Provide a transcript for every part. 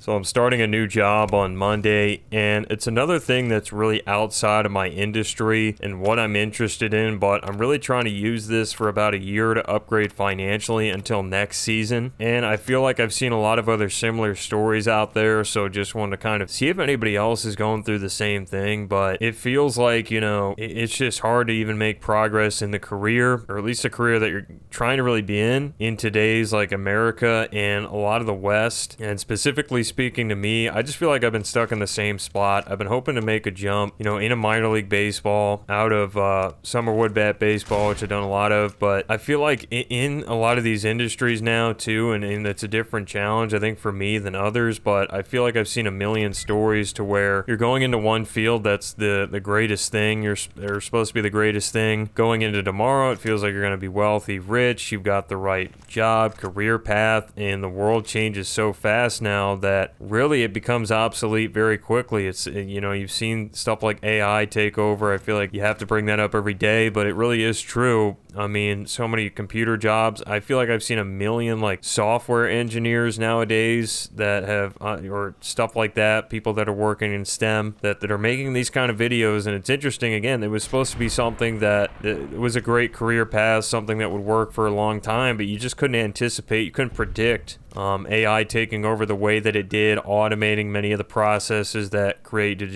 So I'm starting a new job on Monday, and it's another thing that's really outside of my industry and what I'm interested in, but I'm really trying to use this for about a year to upgrade financially until next season. And I feel like I've seen a lot of other similar stories out there, so just wanted to kind of see if anybody else is going through the same thing. But it feels like, it's just hard to even make progress in the career, or at least a career that you're trying to really be in today's like America and a lot of the West. And specifically speaking to me, I just feel like I've been stuck in the same spot. I've been hoping to make a jump, in a minor league baseball out of summer wood bat baseball, which I've done a lot of. But I feel like in a lot of these industries now too, and it's a different challenge, I think, for me than others. But I feel like I've seen a million stories to where you're going into one field that's the greatest thing. They're supposed to be the greatest thing. Going into tomorrow, it feels like you're going to be wealthy, rich. You've got the right job, career path, and the world changes so fast now that really it becomes obsolete very quickly. It's, you've seen stuff like AI take over. I feel like you have to bring that up every day, but it really is true. I mean, so many computer jobs. I feel like I've seen a million like software engineers nowadays that have, or stuff like that, people that are working in STEM that are making these kind of videos. And it's interesting, again, it was supposed to be something that it was a great career path, something that would work for a long time, but you just couldn't anticipate, you couldn't predict AI taking over the way that it did, automating many of the processes that created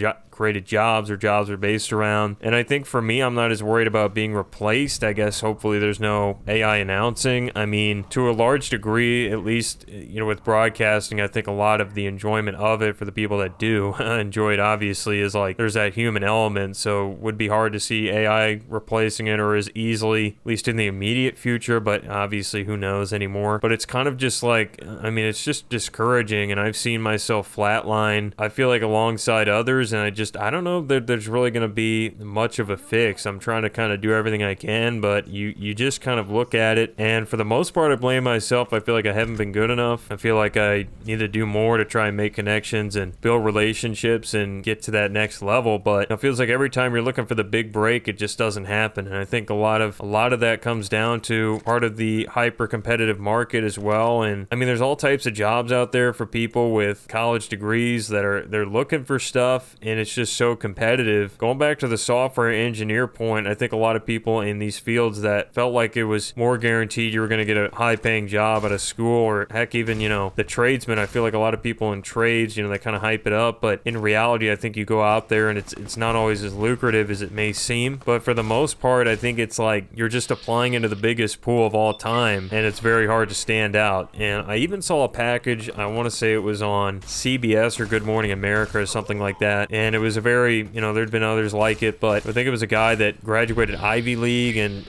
jobs or jobs are based around. And I think for me, I'm not as worried about being replaced. I guess hopefully there's no AI announcing. I mean, to a large degree, at least, with broadcasting, I think a lot of the enjoyment of it for the people that do enjoy it, obviously, is like there's that human element. So it would be hard to see AI replacing it or as easily, at least in the immediate future, but obviously who knows anymore. But it's kind of just like, it's just discouraging, and I've seen myself flatline, I feel like, alongside others, and I don't know that there's really going to be much of a fix. I'm trying to kind of do everything I can, but you just kind of look at it, and for the most part, I blame myself. I feel like I haven't been good enough. I feel like I need to do more to try and make connections and build relationships and get to that next level, but it feels like every time you're looking for the big break, it just doesn't happen. And I think a lot of that comes down to part of the hyper-competitive market as well. And there's all types of jobs out there for people with college degrees that they're looking for stuff, and it's just so competitive. Going back to the software engineer point, I think a lot of people in these fields that felt like it was more guaranteed you were going to get a high-paying job at a school, or heck, even, the tradesmen. I feel like a lot of people in trades, they kind of hype it up, but in reality, I think you go out there and it's not always as lucrative as it may seem. But for the most part, I think it's like you're just applying into the biggest pool of all time, and it's very hard to stand out. And I even saw a package, I want to say it was on CBS or Good Morning America or something like that, and it was a very, there'd been others like it, but I think it was a guy that graduated Ivy League and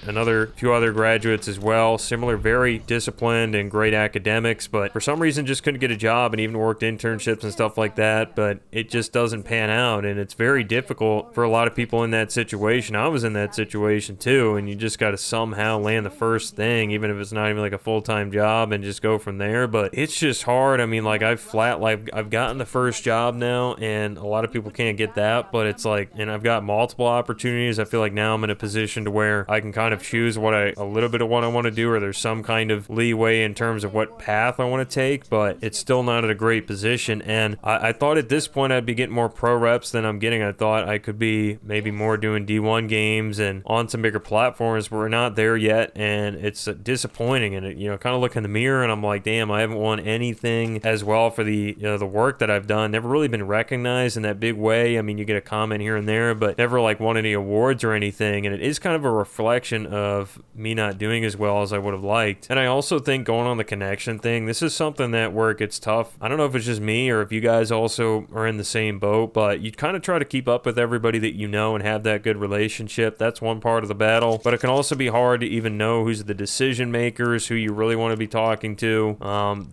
few other graduates as well, similar, very disciplined and great academics, but for some reason just couldn't get a job, and even worked internships and stuff like that, but it just doesn't pan out. And it's very difficult for a lot of people in that situation. I was in that situation too, and you just got to somehow land the first thing, even if it's not even like a full-time job, and just go from there. But it's just hard. I've gotten the first job now, and a lot of people can't get that, but it's like, and I've got multiple opportunities. I feel like now I'm in a position to where I can kind of choose a little bit of what I want to do, or there's some kind of leeway in terms of what path I want to take, but it's still not at a great position. And I thought at this point I'd be getting more pro reps than I'm getting. I thought I could be maybe more doing D1 games and on some bigger platforms, but we're not there yet, and it's disappointing. And kind of look in the mirror, and I'm like, damn, I haven't won anything as well for the the work that I've done. Never really been recognized in that big way. You get a comment here and there, but never like won any awards or anything. And it is kind of a reflection of me not doing as well as I would have liked. And I also think, going on the connection thing, this is something that where it gets tough. I don't know if it's just me or if you guys also are in the same boat, but you kind of try to keep up with everybody that you know and have that good relationship. That's one part of the battle, but it can also be hard to even know who's the decision makers, who you really want to be talking to,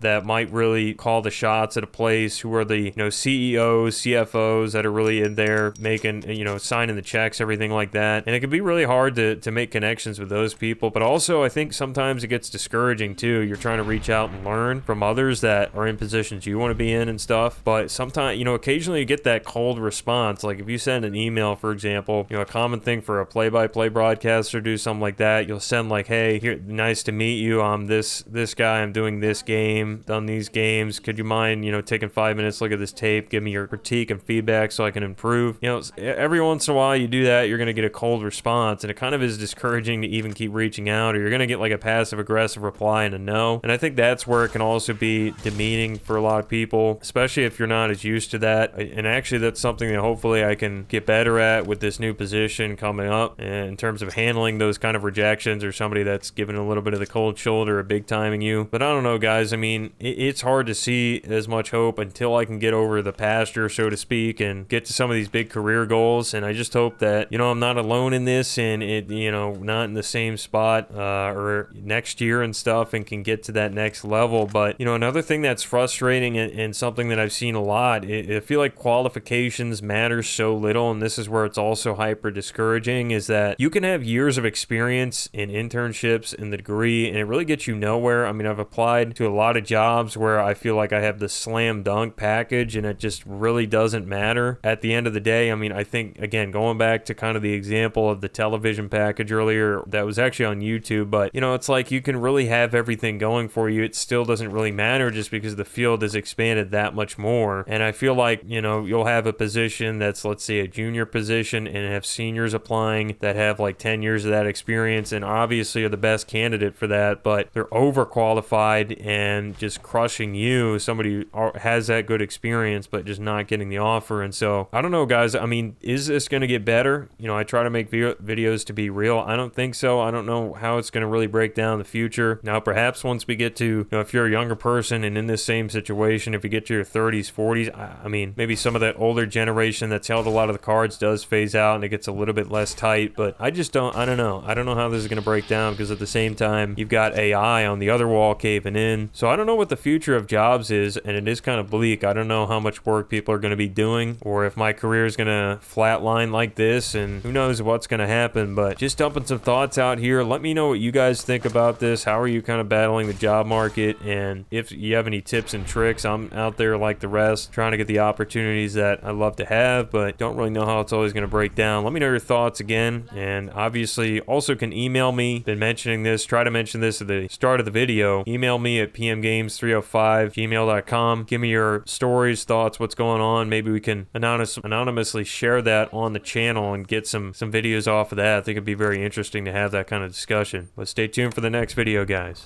that might really call the shots at a place, who are the CEOs, CFOs that are really literally in there making, signing the checks, everything like that. And it can be really hard to make connections with those people. But also, I think sometimes it gets discouraging too. You're trying to reach out and learn from others that are in positions you want to be in and stuff. But sometimes, occasionally you get that cold response. Like if you send an email, for example, a common thing for a play-by-play broadcaster to do something like that, you'll send like, hey, here, nice to meet you. I'm this guy. I'm doing this game, done these games. Could you mind, taking 5 minutes, look at this tape, give me your critique and feedback so I can improve? Every once in a while you do that, you're going to get a cold response, and it kind of is discouraging to even keep reaching out, or you're going to get like a passive-aggressive reply and a no. And I think that's where it can also be demeaning for a lot of people, especially if you're not as used to that. And actually, that's something that hopefully I can get better at with this new position coming up in terms of handling those kind of rejections, or somebody that's giving a little bit of the cold shoulder or big timing you. But I don't know, guys. I mean, it's hard to see as much hope until I can get over the pasture, so to speak, and get to some of these big career goals. And I just hope that, I'm not alone in this, and not in the same spot or next year and stuff, and can get to that next level. But, another thing that's frustrating and something that I've seen a lot, I feel like qualifications matter so little, and this is where it's also hyper discouraging, is that you can have years of experience in internships and the degree, and it really gets you nowhere. I mean, I've applied to a lot of jobs where I feel like I have the slam dunk package, and it just really doesn't matter at the end of the day. I mean, I think, again, going back to kind of the example of the television package earlier, that was actually on YouTube, but, it's like you can really have everything going for you. It still doesn't really matter just because the field has expanded that much more. And I feel like, you'll have a position that's, let's say, a junior position, and have seniors applying that have like 10 years of that experience, and obviously are the best candidate for that, but they're overqualified and just crushing you, somebody who has that good experience, but just not getting the offer. And so, I don't know, guys. I mean, is this going to get better? I try to make videos to be real. I don't think so. I don't know how it's going to really break down in the future. Now, perhaps once we get to, if you're a younger person and in this same situation, if you get to your 30s, 40s, I mean, maybe some of that older generation that's held a lot of the cards does phase out and it gets a little bit less tight. But I don't know. I don't know how this is going to break down, because at the same time, you've got AI on the other wall caving in. So I don't know what the future of jobs is, and it is kind of bleak. I don't know how much work people are going to be doing, or if my career is going to flatline like this, and who knows what's going to happen. But just dumping some thoughts out here. Let me know what you guys think about this. How are you kind of battling the job market? And if you have any tips and tricks, I'm out there like the rest, trying to get the opportunities that I love to have, but don't really know how it's always going to break down. Let me know your thoughts again. And obviously also can email me. Been mentioning this, try to mention this at the start of the video. Email me at pmgames305gmail.com. Give me your stories, thoughts, what's going on. Maybe we can anonymously share that on the channel and get some videos off of that. I think it'd be very interesting to have that kind of discussion. But stay tuned for the next video, guys.